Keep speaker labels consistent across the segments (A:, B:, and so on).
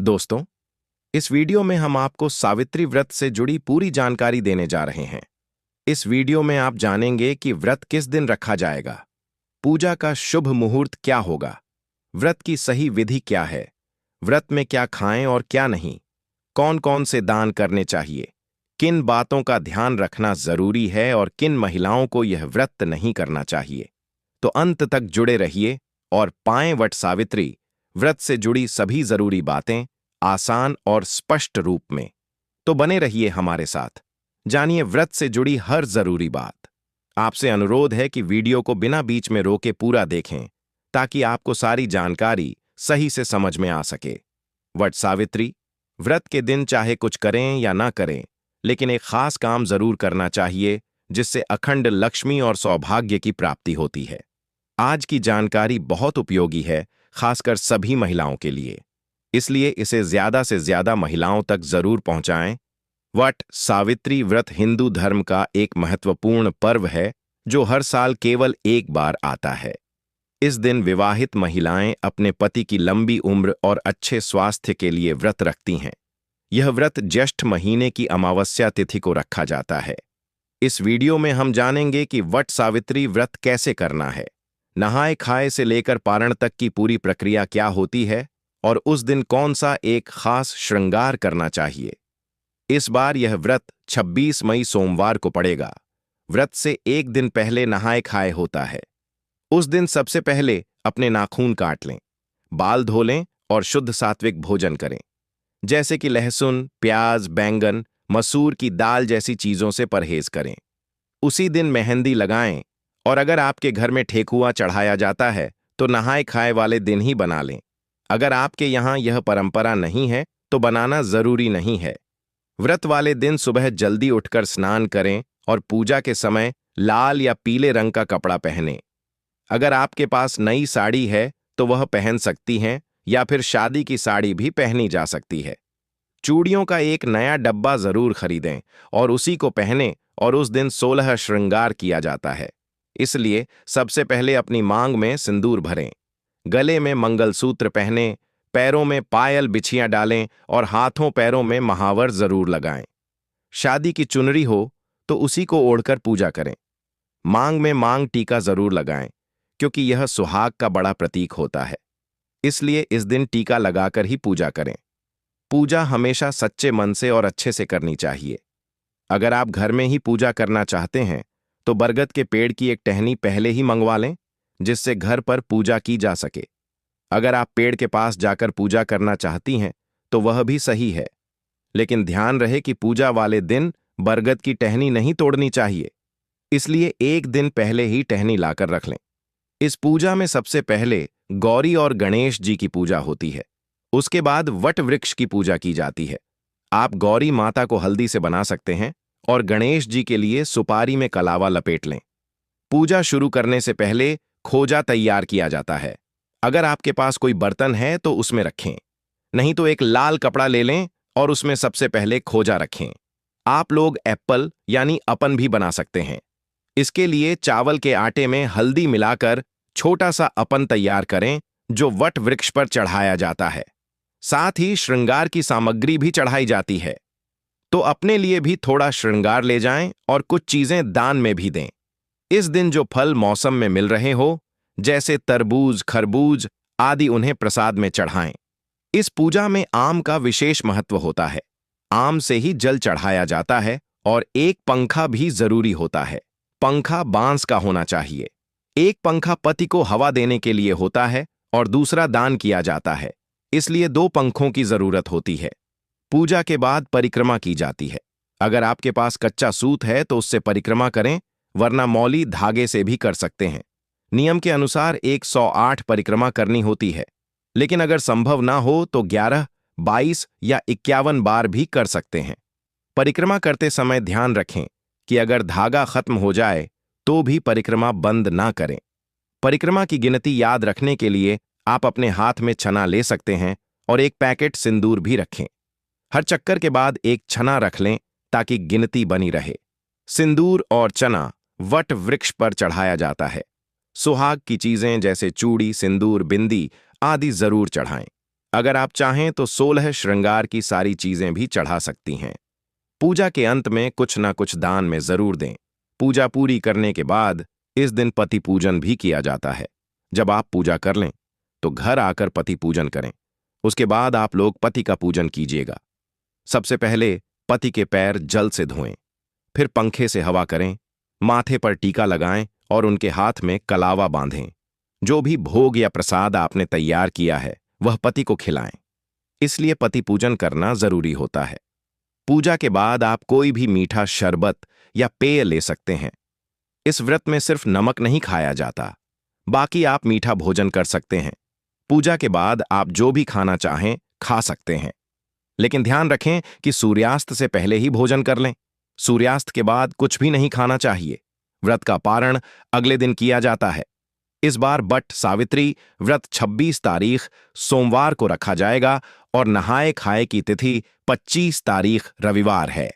A: दोस्तों, इस वीडियो में हम आपको सावित्री व्रत से जुड़ी पूरी जानकारी देने जा रहे हैं। इस वीडियो में आप जानेंगे कि व्रत किस दिन रखा जाएगा, पूजा का शुभ मुहूर्त क्या होगा, व्रत की सही विधि क्या है, व्रत में क्या खाएं और क्या नहीं, कौन कौन से दान करने चाहिए, किन बातों का ध्यान रखना जरूरी है और किन महिलाओं को यह व्रत नहीं करना चाहिए। तो अंत तक जुड़े रहिए और पाएं वट सावित्री व्रत से जुड़ी सभी जरूरी बातें आसान और स्पष्ट रूप में। तो बने रहिए हमारे साथ, जानिए व्रत से जुड़ी हर जरूरी बात। आपसे अनुरोध है कि वीडियो को बिना बीच में रोके पूरा देखें ताकि आपको सारी जानकारी सही से समझ में आ सके। वट सावित्री व्रत के दिन चाहे कुछ करें या ना करें, लेकिन एक खास काम जरूर करना चाहिए जिससे अखंड लक्ष्मी और सौभाग्य की प्राप्ति होती है। आज की जानकारी बहुत उपयोगी है, खासकर सभी महिलाओं के लिए, इसलिए इसे ज्यादा से ज्यादा महिलाओं तक जरूर पहुंचाएं। वट सावित्री व्रत हिंदू धर्म का एक महत्वपूर्ण पर्व है जो हर साल केवल एक बार आता है। इस दिन विवाहित महिलाएं अपने पति की लंबी उम्र और अच्छे स्वास्थ्य के लिए व्रत रखती हैं। यह व्रत ज्येष्ठ महीने की अमावस्या तिथि को रखा जाता है। इस वीडियो में हम जानेंगे कि वट सावित्री व्रत कैसे करना है, नहाए खाए से लेकर पारण तक की पूरी प्रक्रिया क्या होती है और उस दिन कौन सा एक खास श्रृंगार करना चाहिए। इस बार यह व्रत 26 मई सोमवार को पड़ेगा। व्रत से एक दिन पहले नहाए खाए होता है। उस दिन सबसे पहले अपने नाखून काट लें, बाल धो लें और शुद्ध सात्विक भोजन करें, जैसे कि लहसुन, प्याज, बैंगन, मसूर की दाल जैसी चीजों से परहेज करें। उसी दिन मेहंदी लगाएं और अगर आपके घर में ठेकुआ चढ़ाया जाता है तो नहाए खाए वाले दिन ही बना लें। अगर आपके यहाँ यह परंपरा नहीं है तो बनाना जरूरी नहीं है। व्रत वाले दिन सुबह जल्दी उठकर स्नान करें और पूजा के समय लाल या पीले रंग का कपड़ा पहनें। अगर आपके पास नई साड़ी है तो वह पहन सकती हैं या फिर शादी की साड़ी भी पहनी जा सकती है। चूड़ियों का एक नया डब्बा जरूर खरीदें और उसी को पहनें और उस दिन 16 श्रृंगार किया जाता है, इसलिए सबसे पहले अपनी मांग में सिंदूर भरें, गले में मंगलसूत्र पहनें, पैरों में पायल बिछियां डालें और हाथों पैरों में महावर जरूर लगाएं। शादी की चुनरी हो तो उसी को ओढ़कर पूजा करें। मांग में मांग टीका जरूर लगाएं क्योंकि यह सुहाग का बड़ा प्रतीक होता है, इसलिए इस दिन टीका लगाकर ही पूजा करें। पूजा हमेशा सच्चे मन से और अच्छे से करनी चाहिए। अगर आप घर में ही पूजा करना चाहते हैं तो बरगद के पेड़ की एक टहनी पहले ही मंगवा लें जिससे घर पर पूजा की जा सके। अगर आप पेड़ के पास जाकर पूजा करना चाहती हैं तो वह भी सही है, लेकिन ध्यान रहे कि पूजा वाले दिन बरगद की टहनी नहीं तोड़नी चाहिए, इसलिए एक दिन पहले ही टहनी लाकर रख लें। इस पूजा में सबसे पहले गौरी और गणेश जी की पूजा होती है, उसके बाद वट वृक्ष की पूजा की जाती है। आप गौरी माता को हल्दी से बना सकते हैं और गणेश जी के लिए सुपारी में कलावा लपेट लें। पूजा शुरू करने से पहले खोजा तैयार किया जाता है। अगर आपके पास कोई बर्तन है तो उसमें रखें, नहीं तो एक लाल कपड़ा ले लें और उसमें सबसे पहले खोजा रखें। आप लोग एप्पल यानी अपन भी बना सकते हैं। इसके लिए चावल के आटे में हल्दी मिलाकर छोटा सा अपन तैयार करें जो वट वृक्ष पर चढ़ाया जाता है। साथ ही श्रृंगार की सामग्री भी चढ़ाई जाती है, तो अपने लिए भी थोड़ा श्रृंगार ले जाएं और कुछ चीजें दान में भी दें। इस दिन जो फल मौसम में मिल रहे हो, जैसे तरबूज, खरबूज आदि, उन्हें प्रसाद में चढ़ाएं। इस पूजा में आम का विशेष महत्व होता है। आम से ही जल चढ़ाया जाता है और एक पंखा भी जरूरी होता है। पंखा बांस का होना चाहिए। एक पंखा पति को हवा देने के लिए होता है और दूसरा दान किया जाता है, इसलिए 2 पंखों की जरूरत होती है। पूजा के बाद परिक्रमा की जाती है। अगर आपके पास कच्चा सूत है तो उससे परिक्रमा करें, वरना मौली धागे से भी कर सकते हैं। नियम के अनुसार 108 परिक्रमा करनी होती है, लेकिन अगर संभव ना हो तो 11, 22 या 51 बार भी कर सकते हैं। परिक्रमा करते समय ध्यान रखें कि अगर धागा खत्म हो जाए तो भी परिक्रमा बंद ना करें। परिक्रमा की गिनती याद रखने के लिए आप अपने हाथ में छना ले सकते हैं और एक पैकेट सिंदूर भी रखें। हर चक्कर के बाद एक छना रख लें ताकि गिनती बनी रहे। सिंदूर और चना वट वृक्ष पर चढ़ाया जाता है। सुहाग की चीजें जैसे चूड़ी, सिंदूर, बिंदी आदि जरूर चढ़ाएं। अगर आप चाहें तो 16 श्रृंगार की सारी चीजें भी चढ़ा सकती हैं। पूजा के अंत में कुछ ना कुछ दान में जरूर दें। पूजा पूरी करने के बाद इस दिन पति पूजन भी किया जाता है। जब आप पूजा कर लें तो घर आकर पति पूजन करें। उसके बाद आप लोग पति का पूजन कीजिएगा। सबसे पहले पति के पैर जल से धोएं, फिर पंखे से हवा करें, माथे पर टीका लगाएं और उनके हाथ में कलावा बांधें। जो भी भोग या प्रसाद आपने तैयार किया है वह पति को खिलाएं। इसलिए पति पूजन करना जरूरी होता है। पूजा के बाद आप कोई भी मीठा शरबत या पेय ले सकते हैं। इस व्रत में सिर्फ नमक नहीं खाया जाता, बाकी आप मीठा भोजन कर सकते हैं। पूजा के बाद आप जो भी खाना चाहें खा सकते हैं, लेकिन ध्यान रखें कि सूर्यास्त से पहले ही भोजन कर लें। सूर्यास्त के बाद कुछ भी नहीं खाना चाहिए। व्रत का पारण अगले दिन किया जाता है। इस बार बट सावित्री व्रत 26 तारीख सोमवार को रखा जाएगा और नहाए खाए की तिथि 25 तारीख रविवार है।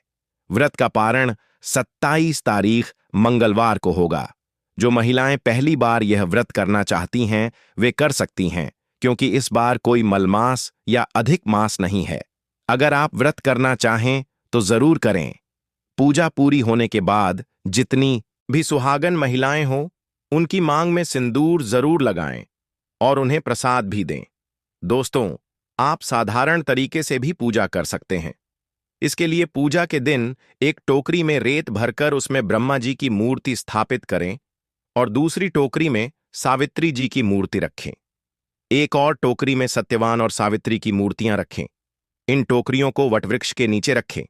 A: व्रत का पारण 27 तारीख मंगलवार को होगा। जो महिलाएं पहली बार यह व्रत करना चाहती हैं वे कर सकती हैं, क्योंकि इस बार कोई मलमास या अधिक मास नहीं है। अगर आप व्रत करना चाहें तो जरूर करें। पूजा पूरी होने के बाद जितनी भी सुहागन महिलाएं हों उनकी मांग में सिंदूर जरूर लगाएं और उन्हें प्रसाद भी दें। दोस्तों, आप साधारण तरीके से भी पूजा कर सकते हैं। इसके लिए पूजा के दिन एक टोकरी में रेत भरकर उसमें ब्रह्मा जी की मूर्ति स्थापित करें और दूसरी टोकरी में सावित्री जी की मूर्ति रखें। एक और टोकरी में सत्यवान और सावित्री की मूर्तियां रखें। इन टोकरियों को वटवृक्ष के नीचे रखें।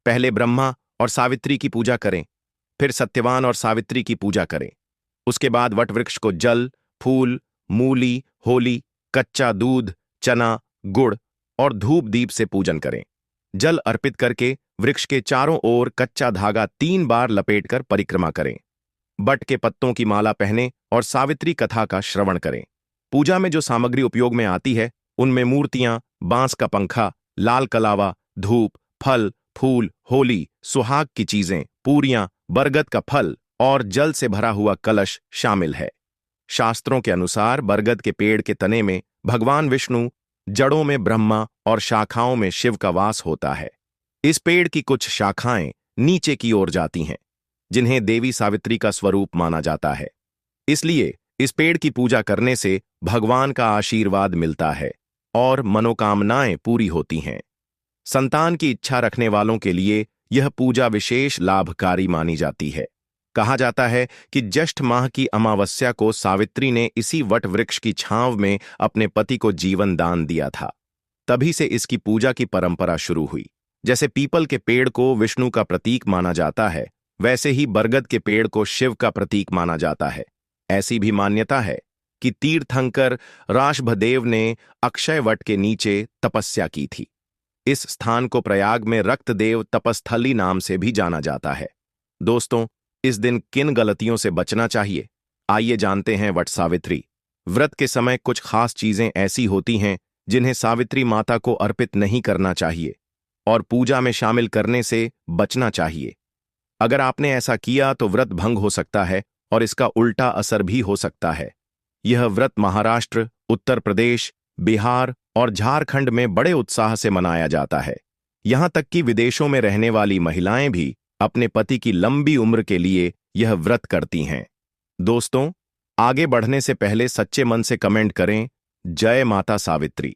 A: पहले ब्रह्मा और सावित्री की पूजा करें, फिर सत्यवान और सावित्री की पूजा करें। उसके बाद वटवृक्ष को जल, फूल, मूली, होली, कच्चा दूध, चना, गुड़ और धूप दीप से पूजन करें। जल अर्पित करके वृक्ष के चारों ओर कच्चा धागा 3 बार लपेटकर परिक्रमा करें। बट के पत्तों की माला पहने और सावित्री कथा का श्रवण करें। पूजा में जो सामग्री उपयोग में आती है उनमें मूर्तियां, बांस का पंखा, लाल कलावा, धूप, फल, फूल, होली, सुहाग की चीजें, पूरियां, बरगद का फल और जल से भरा हुआ कलश शामिल है। शास्त्रों के अनुसार बरगद के पेड़ के तने में भगवान विष्णु, जड़ों में ब्रह्मा और शाखाओं में शिव का वास होता है। इस पेड़ की कुछ शाखाएं नीचे की ओर जाती हैं, जिन्हें देवी सावित्री का स्वरूप माना जाता है। इसलिए इस पेड़ की पूजा करने से भगवान का आशीर्वाद मिलता है और मनोकामनाएं पूरी होती हैं। संतान की इच्छा रखने वालों के लिए यह पूजा विशेष लाभकारी मानी जाती है। कहा जाता है कि ज्येष्ठ माह की अमावस्या को सावित्री ने इसी वट वृक्ष की छांव में अपने पति को जीवन दान दिया था। तभी से इसकी पूजा की परंपरा शुरू हुई। जैसे पीपल के पेड़ को विष्णु का प्रतीक माना जाता है, वैसे ही बरगद के पेड़ को शिव का प्रतीक माना जाता है। ऐसी भी मान्यता है कि तीर्थंकर राषभदेव ने अक्षय वट के नीचे तपस्या की थी। इस स्थान को प्रयाग में रक्तदेव तपस्थली नाम से भी जाना जाता है। दोस्तों, इस दिन किन गलतियों से बचना चाहिए, आइए जानते हैं। वट सावित्री व्रत के समय कुछ खास चीजें ऐसी होती हैं जिन्हें सावित्री माता को अर्पित नहीं करना चाहिए और पूजा में शामिल करने से बचना चाहिए। अगर आपने ऐसा किया तो व्रत भंग हो सकता है और इसका उल्टा असर भी हो सकता है। यह व्रत महाराष्ट्र, उत्तर प्रदेश, बिहार और झारखंड में बड़े उत्साह से मनाया जाता है। यहां तक कि विदेशों में रहने वाली महिलाएं भी अपने पति की लंबी उम्र के लिए यह व्रत करती हैं। दोस्तों, आगे बढ़ने से पहले सच्चे मन से कमेंट करें, जय माता सावित्री।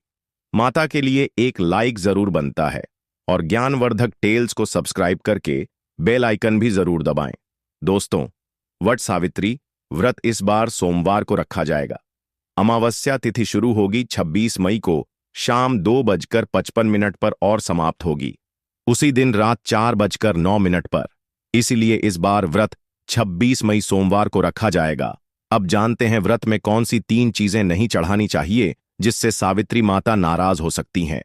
A: माता के लिए एक लाइक जरूर बनता है और ज्ञानवर्धक टेल्स को सब्सक्राइब करके बेल आइकन भी जरूर दबाएं। दोस्तों, वट सावित्री व्रत इस बार सोमवार को रखा जाएगा। अमावस्या तिथि शुरू होगी 26 मई को शाम 2:55 पर और समाप्त होगी उसी दिन रात 4:09 पर। इसीलिए इस बार व्रत 26 मई सोमवार को रखा जाएगा। अब जानते हैं व्रत में कौन सी 3 चीजें नहीं चढ़ानी चाहिए जिससे सावित्री माता नाराज हो सकती हैं।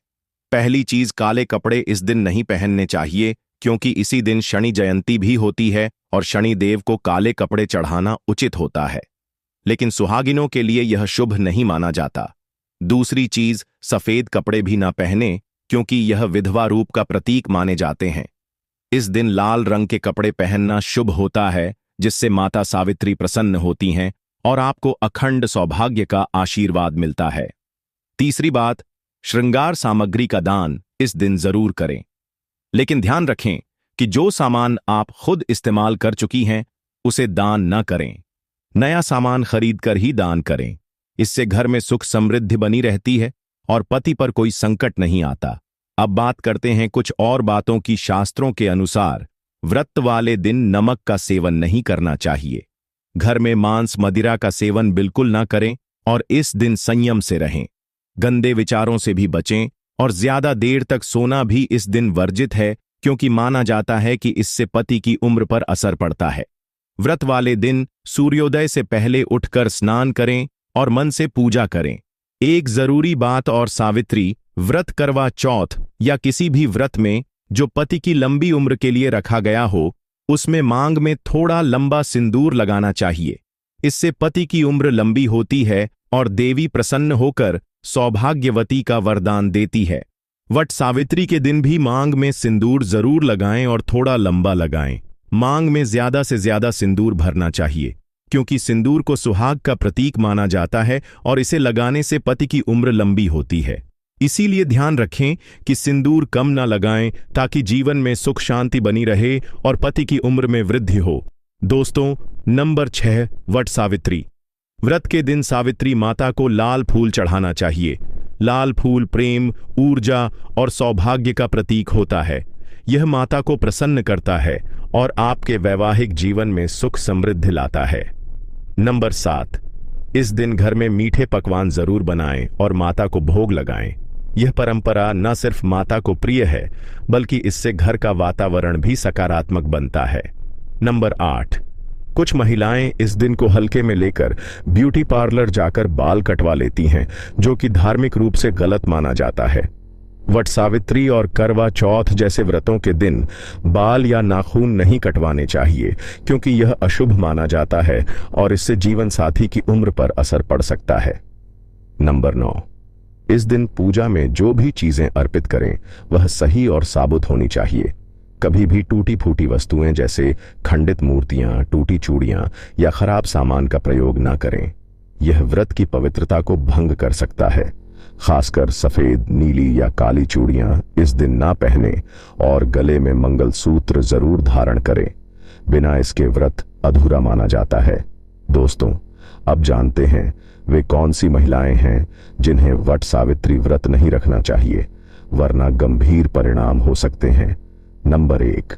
A: पहली चीज, काले कपड़े इस दिन नहीं पहनने चाहिए, क्योंकि इसी दिन शनि जयंती भी होती है और शनि देव को काले कपड़े चढ़ाना उचित होता है, लेकिन सुहागिनों के लिए यह शुभ नहीं माना जाता। दूसरी चीज, सफेद कपड़े भी ना पहने, क्योंकि यह विधवा रूप का प्रतीक माने जाते हैं। इस दिन लाल रंग के कपड़े पहनना शुभ होता है, जिससे माता सावित्री प्रसन्न होती हैं और आपको अखंड सौभाग्य का आशीर्वाद मिलता है। तीसरी बात, श्रृंगार सामग्री का दान इस दिन जरूर करें। लेकिन ध्यान रखें कि जो सामान आप खुद इस्तेमाल कर चुकी हैं उसे दान न करें। नया सामान खरीदकर ही दान करें। इससे घर में सुख समृद्धि बनी रहती है और पति पर कोई संकट नहीं आता। अब बात करते हैं कुछ और बातों की। शास्त्रों के अनुसार व्रत वाले दिन नमक का सेवन नहीं करना चाहिए। घर में मांस मदिरा का सेवन बिल्कुल न करें और इस दिन संयम से रहें। गंदे विचारों से भी बचें और ज्यादा देर तक सोना भी इस दिन वर्जित है, क्योंकि माना जाता है कि इससे पति की उम्र पर असर पड़ता है। व्रत वाले दिन सूर्योदय से पहले उठकर स्नान करें और मन से पूजा करें। एक जरूरी बात और, सावित्री व्रत, करवा चौथ या किसी भी व्रत में जो पति की लंबी उम्र के लिए रखा गया हो, उसमें मांग में थोड़ा लंबा सिंदूर लगाना चाहिए। इससे पति की उम्र लंबी होती है और देवी प्रसन्न होकर सौभाग्यवती का वरदान देती है। वट सावित्री के दिन भी मांग में सिंदूर जरूर लगाएं और थोड़ा लंबा लगाएं। मांग में ज्यादा से ज्यादा सिंदूर भरना चाहिए, क्योंकि सिंदूर को सुहाग का प्रतीक माना जाता है और इसे लगाने से पति की उम्र लंबी होती है। इसीलिए ध्यान रखें कि सिंदूर कम ना लगाएं, ताकि जीवन में सुख शांति बनी रहे और पति की उम्र में वृद्धि हो। दोस्तों, नंबर 6, वट सावित्री। व्रत के दिन सावित्री माता को लाल फूल चढ़ाना चाहिए। लाल फूल प्रेम, ऊर्जा और सौभाग्य का प्रतीक होता है। यह माता को प्रसन्न करता है और आपके वैवाहिक जीवन में सुख समृद्धि लाता है। नंबर 7, इस दिन घर में मीठे पकवान जरूर बनाएं और माता को भोग लगाएं। यह परंपरा न सिर्फ माता को प्रिय है, बल्कि इससे घर का वातावरण भी सकारात्मक बनता है। नंबर 8, कुछ महिलाएं इस दिन को हल्के में लेकर ब्यूटी पार्लर जाकर बाल कटवा लेती हैं, जो कि धार्मिक रूप से गलत माना जाता है। वट सावित्री और करवा चौथ जैसे व्रतों के दिन बाल या नाखून नहीं कटवाने चाहिए, क्योंकि यह अशुभ माना जाता है और इससे जीवन साथी की उम्र पर असर पड़ सकता है। नंबर 9, इस दिन पूजा में जो भी चीजें अर्पित करें वह सही और साबुत होनी चाहिए। कभी भी टूटी फूटी वस्तुएं जैसे खंडित मूर्तियां, टूटी चूड़ियां या खराब सामान का प्रयोग न करें। यह व्रत की पवित्रता को भंग कर सकता है। खासकर सफेद, नीली या काली चूड़ियां इस दिन ना पहने और गले में मंगलसूत्र जरूर धारण करें। बिना इसके व्रत अधूरा माना जाता है। दोस्तों, अब जानते हैं वे कौन सी महिलाएं हैं जिन्हें वट सावित्री व्रत नहीं रखना चाहिए, वरना गंभीर परिणाम हो सकते हैं। नंबर 1,